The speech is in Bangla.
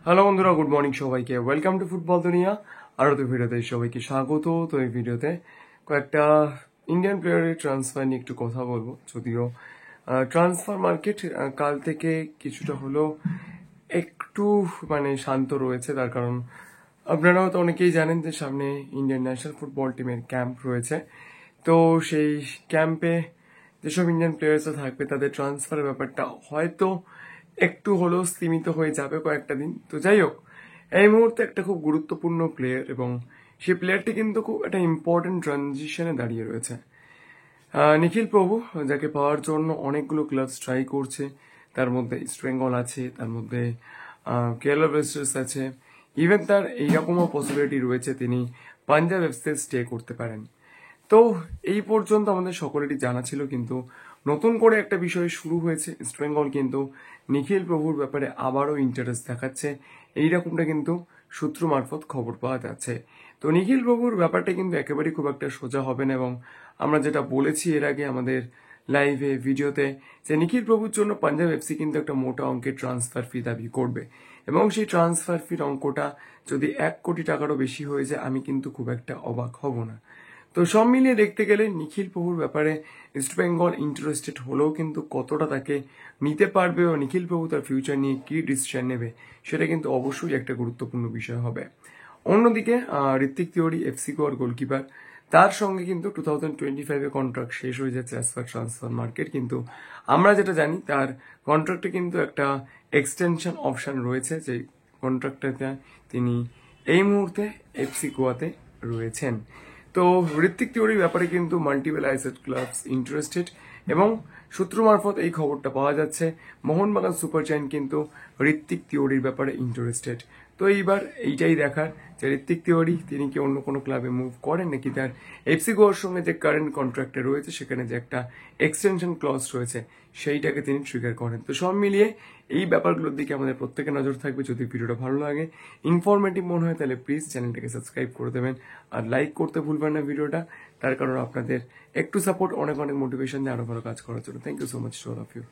হ্যালো বন্ধুরা, গুড মর্নিং সবাইকে। ওয়েলকাম টু ফুটবল দুনিয়া। আরও তো ভিডিওতে সবাইকে স্বাগত। তো এই ভিডিওতে কয়েকটা ইন্ডিয়ান প্লেয়ারের ট্রান্সফার নিয়ে একটু কথা বলবো। যদিও ট্রান্সফার মার্কেট কাল থেকে কিছুটা হলেও একটু শান্ত রয়েছে, তার কারণ আপনারা হয়তো অনেকেই জানেন যে সামনে ইন্ডিয়ান ন্যাশনাল ফুটবল টিমের ক্যাম্প রয়েছে। তো সেই ক্যাম্পে যেসব ইন্ডিয়ান প্লেয়ার্সরা থাকবে তাদের ট্রান্সফারের ব্যাপারটা হয়তো একটু হলেও সীমিত হয়ে যাবে কয়েকটা দিন। তো যাই হোক, এই মুহূর্তে একটা খুব গুরুত্বপূর্ণ প্লেয়ার এবং সেই প্লেয়ারটি কিন্তু খুব একটা ইম্পর্টেন্ট ট্রানজিশনে দাঁড়িয়ে রয়েছে। নিখিল প্রভু, যাকে পাওয়ার জন্য অনেকগুলো ক্লাবস ট্রাই করছে। তার মধ্যে ইস্ট বেঙ্গল আছে, তার মধ্যে কেরালা ব্লাস্টার্স আছে, ইভেন তার এইরকমও পসিবিলিটি রয়েছে তিনি পাঞ্জাব এফসিতে স্টে করতে পারেন। তো এই পর্যন্ত আমাদের সকলেরই জানা ছিল, কিন্তু নতুন করে একটা বিষয় শুরু হয়েছে। ইস্ট বেঙ্গল কিন্তু নিখিল প্রভুর ব্যাপারে আবারও ইন্টারেস্ট দেখাচ্ছে, এইরকমটা কিন্তু সূত্র মারফত খবর পাওয়া যাচ্ছে। তো নিখিল প্রভুর ব্যাপারটা কিন্তু একেবারেই খুব একটা সোজা হবে না, এবং আমরা যেটা বলেছি এর আগে আমাদের লাইভে ভিডিওতে, যে নিখিল প্রভুর জন্য পাঞ্জাব এফসি কিন্তু একটা মোটা অঙ্কের ট্রান্সফার ফি দাবি করবে, এবং সেই ট্রান্সফার ফির অঙ্কটা যদি 1 কোটি টাকারও বেশি হয়ে যায় আমি কিন্তু খুব একটা অবাক হব না। তো সব মিলিয়ে দেখতে গেলে নিখিল প্রভুর ব্যাপারে ইস্ট বেঙ্গল ইন্টারেস্টেড হলেও কিন্তু কতটা তাকে নিতে পারবে ও নিখিল প্রভু তার ফিউচার নিয়ে কি ডিসিশন নেবে সেটা কিন্তু অবশ্যই একটা গুরুত্বপূর্ণ বিষয় হবে। অন্যদিকে ঋত্বিক তিওয়ারি এফসি গোয়ার গোলকিপার, তার সঙ্গে কিন্তু 2025-এ কন্ট্রাক্ট শেষ হয়ে যাচ্ছে অ্যাজ পার ট্রান্সফার মার্কেট, কিন্তু আমরা যেটা জানি তার কন্ট্রাক্টে কিন্তু একটা এক্সটেনশন অপশন রয়েছে, যে কন্ট্রাক্টটাতে তিনি এই মুহূর্তে এফসি গোয়াতে রয়েছেন। তো ঋত্বিক তিওয়ারির ব্যাপারে কিন্তু মাল্টিপল আইসেড ক্লাবস ইন্টারেস্টেড, এবং সূত্র মারফত এই খবরটা পাওয়া যাচ্ছে মোহনবাগান সুপার জায়ান্ট কিন্তু ঋত্বিক তিওয়ারির ব্যাপারে ইন্টারেস্টেড। তো এইবার এইটাই দেখার যে ঋত্বিক তিওয়ারি তিনি কি অন্য কোনো ক্লাবে মুভ করেন, নাকি তার এফসি গোয়ার সঙ্গে যে কারেন্ট কন্ট্রাক্টে রয়েছে সেখানে যে একটা এক্সটেনশন ক্লজ রয়েছে সেইটাকে তিনি ট্রিগার করেন। তো সব মিলিয়ে এই ব্যাপারগুলোর দিকে আমাদের প্রত্যেকের নজর থাকবে। যদি ভিডিওটা ভালো লাগে, ইনফরমেটিভ মনে হয়, তাহলে প্লিজ চ্যানেলটাকে সাবস্ক্রাইব করে দেবেন আর লাইক করতে ভুলবেন না ভিডিওটা। তার কারণ আপনাদের একটু সাপোর্ট অনেক অনেক মোটিভেশন দেয় আরো ভালো কাজ করার জন্য। Thank you so much to all of you.